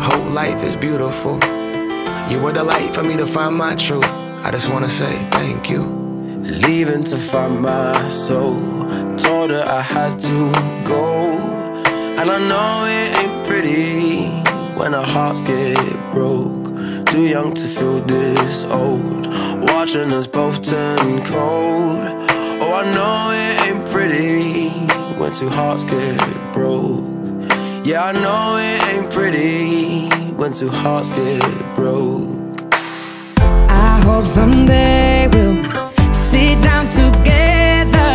Whole life is beautiful. You were the light for me to find my truth. I just wanna say thank you. Leaving to find my soul. Told her I had to go. And I know it ain't pretty when our hearts get broke. Too young to feel this old, watching us both turn cold. Oh, I know it ain't pretty when two hearts get broke. Yeah, I know it ain't pretty when two hearts get broke. I hope someday we'll sit down together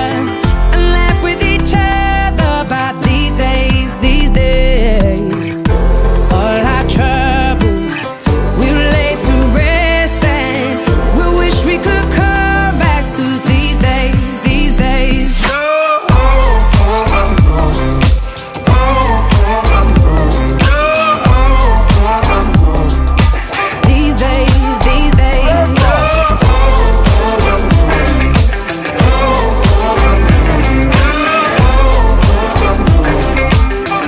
and laugh with each other about these days, these days. All our troubles we'll lay to rest, and we wish we could come back to these days, these days. These days, these days.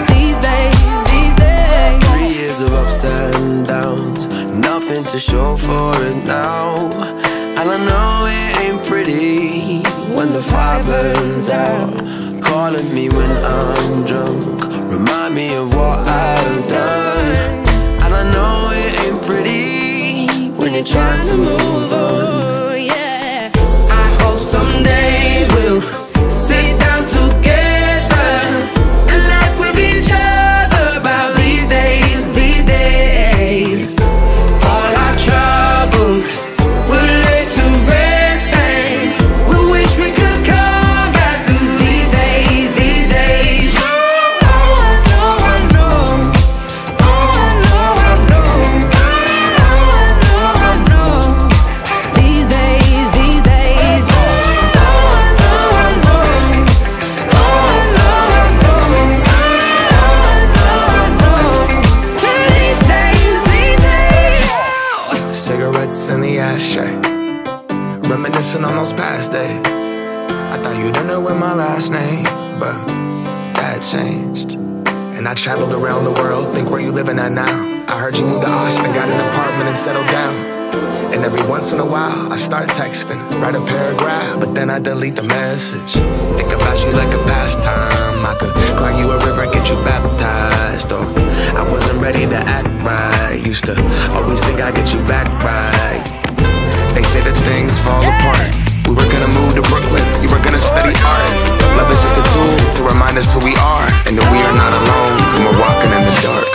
These days, these days. 3 years of ups and downs, nothing to show for it now. And I know it ain't pretty when the fire burns out. Calling me when I'm drunk, remind me of what I've done. And I know it ain't pretty when you're trying to move on. Oh, yeah. I hope someday we'll sit down together and laugh with each other about these days, these days. All our troubles we'll lay to rest, and we wish we could come back to these days, these days. Oh, I know, I know. Oh, I know, I know. Oh, I know, I know. These days, these days. Oh, I know, I know. Oh, I know, I know. Oh, I know, I know. These days, these days. Cigarettes in the ashtray, reminiscing on those past days. I thought you didn't know my last name, but that changed. And I traveled around the world, think where you living at now. I heard you moved to Austin, got an apartment and settled down. And every once in a while, I start texting, write a paragraph, but then I delete the message. Think about you like a pastime. I could cry you a river, get you baptized. Or I wasn't ready to act right. Used to always think I'd get you back right. They say that things fall apart. We were gonna move to Brooklyn, you were gonna study art. Love is just a tool to remind us who we are, and that we are not alone when we're walking in the dark.